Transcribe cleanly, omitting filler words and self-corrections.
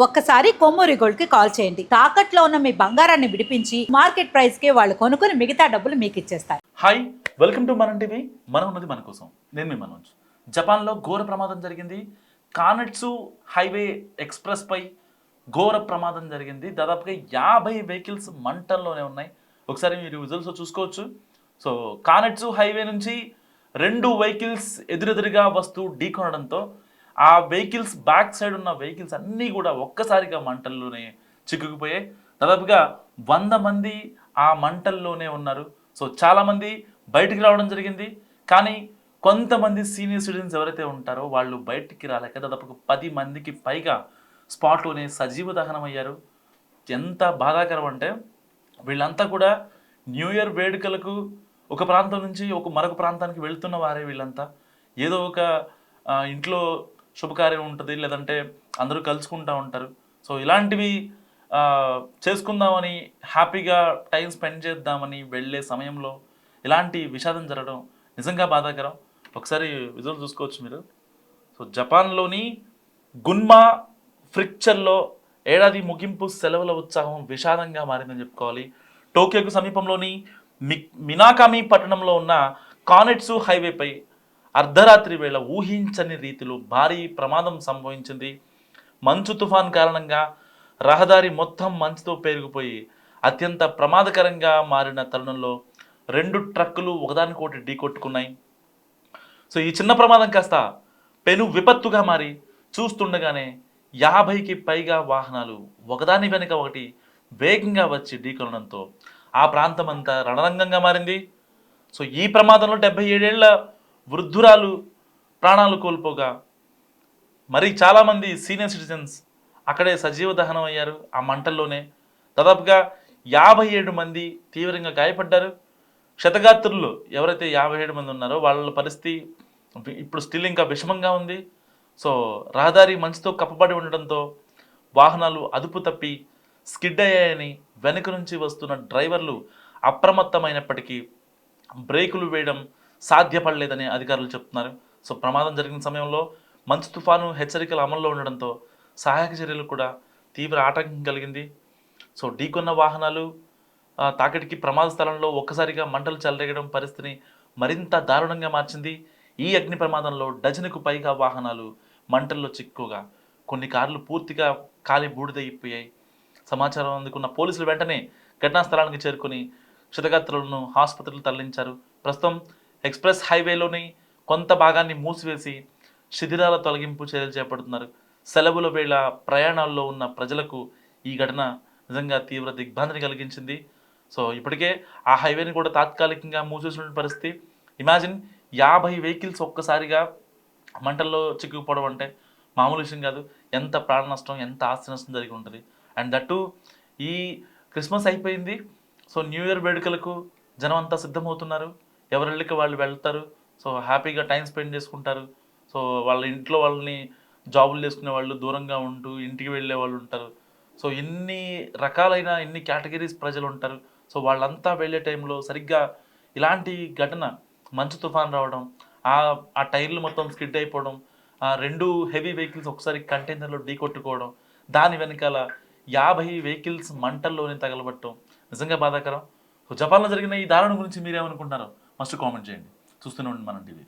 ఒక్కసారి కొమ్మూరి గోల్డ్ కి కాల్ చేయండి. తాకట్లో ఉన్న మీ బంగారాన్ని విడిపించి మార్కెట్ ప్రైస్ కి వాళ్ళు కొనుక్కుని మిగతా డబ్బులు మీకు ఇచ్చేస్తారు. హాయ్, వెల్కమ్ టు మనం టీవీ. మనం ఉన్నది మన కోసం. నేను మీ మనోజ్. జపాన్లో ఘోర ప్రమాదం జరిగింది. కానెట్సు హైవే ఎక్స్ప్రెస్ పై ఘోర ప్రమాదం జరిగింది. దాదాపుగా 50 వెహికల్స్ మంటల్లోనే ఉన్నాయి. ఒకసారి మీరు విజువల్స్ చూసుకోవచ్చు. సో కానెట్సు హైవే నుంచి 2 వెహికల్స్ ఎదురెదురుగా వస్తూ ఢీకొనడంతో ఆ వెహికల్స్ బ్యాక్ సైడ్ ఉన్న వెహికల్స్ అన్నీ కూడా ఒక్కసారిగా మంటల్లోనే చిక్కుకుపోయాయి. దాదాపుగా 100 మంది ఆ మంటల్లోనే ఉన్నారు. సో చాలామంది బయటికి రావడం జరిగింది. కానీ కొంతమంది సీనియర్ సిటిజన్స్ ఎవరైతే ఉంటారో వాళ్ళు బయటికి రాలేక దాదాపుగా 10 మందికి పైగా స్పాట్లోనే సజీవ దహనం అయ్యారు. ఎంత బాధాకరం అంటే వీళ్ళంతా కూడా న్యూ ఇయర్ వేడుకలకు ఒక ప్రాంతం నుంచి మరొక ప్రాంతానికి వెళ్తున్న వారే వీళ్ళంతా. ఏదో ఒక ఇంట్లో శుభకార్యం ఉంటుంది, లేదంటే అందరూ కలుసుకుంటూ ఉంటారు. సో ఇలాంటివి చేసుకుందామని, హ్యాపీగా టైం స్పెండ్ చేద్దామని వెళ్ళే సమయంలో ఇలాంటి విషాదం జరగడం నిజంగా బాధాకరం. ఒకసారి విజువల్ చూసుకోవచ్చు మీరు. సో జపాన్లోని గున్మా ప్రిఫెక్చర్లో ఏడాది ముగింపు సెలవుల ఉత్సాహం విషాదంగా మారిందని చెప్పుకోవాలి. టోక్యోకు సమీపంలోని మినాకామి పట్టణంలో ఉన్న కానెట్సు హైవేపై అర్ధరాత్రి వేళ ఊహించని రీతిలో భారీ ప్రమాదం సంభవించింది. మంచు తుఫాన్ కారణంగా రహదారి మొత్తం మంచుతో పేరుకుపోయి అత్యంత ప్రమాదకరంగా మారిన తరుణంలో 2 ట్రక్కులు ఒకదానికొకటి ఢీకొట్టుకున్నాయి. సో ఈ చిన్న ప్రమాదం కాస్త పెను విపత్తుగా మారి చూస్తుండగానే 50కి పైగా వాహనాలు ఒకదాని వెనుక ఒకటి వేగంగా వచ్చి ఢీకొనడంతో ఆ ప్రాంతం అంతా రణరంగంగా మారింది. సో ఈ ప్రమాదంలో 77 ఏళ్ల వృద్ధురాలు ప్రాణాలు కోల్పోగా మరి చాలామంది సీనియర్ సిటిజన్స్ అక్కడే సజీవ దహనం అయ్యారు ఆ మంటల్లోనే. దాదాపుగా 57 మంది తీవ్రంగా గాయపడ్డారు. క్షతగాత్రులు ఎవరైతే 57 మంది ఉన్నారో వాళ్ళ పరిస్థితి ఇప్పుడు స్టిల్ ఇంకా విషమంగా ఉంది. సో రహదారి మంచుతో కప్పబడి ఉండడంతో వాహనాలు అదుపు తప్పి స్కిడ్ అయ్యాయని వెనుక నుంచి వస్తున్న డ్రైవర్లు అప్రమత్తమైనప్పటికీ బ్రేకులు వేయడం సాధ్యపడలేదని అధికారులు చెప్తున్నారు. సో ప్రమాదం జరిగిన సమయంలో మంచు తుఫాను హెచ్చరికలు అమల్లో ఉండడంతో సహాయక చర్యలు కూడా తీవ్ర ఆటంకం కలిగింది. సో ఢీకొన్న వాహనాలు తాకిడికి ప్రమాద స్థలంలో ఒక్కసారిగా మంటలు చెలరేగడం పరిస్థితిని మరింత దారుణంగా మార్చింది. ఈ అగ్ని ప్రమాదంలో డజనుకు పైగా వాహనాలు మంటల్లో చిక్కుగా కొన్ని కార్లు పూర్తిగా కాలి బూడిదైపోయాయి. సమాచారం అందుకున్న పోలీసులు వెంటనే ఘటనా స్థలానికి చేరుకుని క్షతగాత్రులను ఆసుపత్రులు తరలించారు. ప్రస్తుతం ఎక్స్ప్రెస్ హైవేలోని కొంత భాగాన్ని మూసివేసి శిథిలాల తొలగింపు చర్యలు చేపడుతున్నారు. సెలవుల వేళ ప్రయాణాల్లో ఉన్న ప్రజలకు ఈ ఘటన నిజంగా తీవ్ర దిగ్భ్రాంతిని కలిగించింది. సో ఇప్పటికే ఆ హైవేని కూడా తాత్కాలికంగా మూసేసిన పరిస్థితి. ఇమాజిన్ 50 వెహికల్స్ ఒక్కసారిగా మంటల్లో చిక్కుకుపోవడం అంటే మామూలు విషయం కాదు. ఎంత ప్రాణ నష్టం, ఎంత ఆస్తి నష్టం జరిగి ఉంటుంది. అండ్ దట్టు ఈ క్రిస్మస్ అయిపోయింది. సో న్యూ ఇయర్ వేడుకలకు జనం అంతా సిద్ధమవుతున్నారు. ఎవరిళ్ళకి వాళ్ళు వెళ్తారు. సో హ్యాపీగా టైం స్పెండ్ చేసుకుంటారు. సో వాళ్ళ ఇంట్లో వాళ్ళని జాబులు చేసుకునే వాళ్ళు దూరంగా ఉంటూ ఇంటికి వెళ్ళే వాళ్ళు ఉంటారు. సో ఇన్ని రకాలైన ఇన్ని కేటగిరీస్ ప్రజలు ఉంటారు. సో వాళ్ళంతా వెళ్ళే టైంలో సరిగ్గా ఇలాంటి ఘటన, మంచు తుఫాన్ రావడం, ఆ టైర్లు మొత్తం స్కిడ్ అయిపోవడం, 2 హెవీ వెహికల్స్ ఒకసారి కంటైనర్లో ఢీకొట్టుకోవడం, దాని వెనకాల 50 వెహికల్స్ మంటల్లోనే తగలబట్టడం నిజంగా బాధాకరం. సో జపాన్లో జరిగిన ఈ దారుణం గురించి మీరేమనుకుంటున్నారో మస్ట్ కామెంట్ చేయండి. చూస్తూనే ఉండండి మనం టీవీ.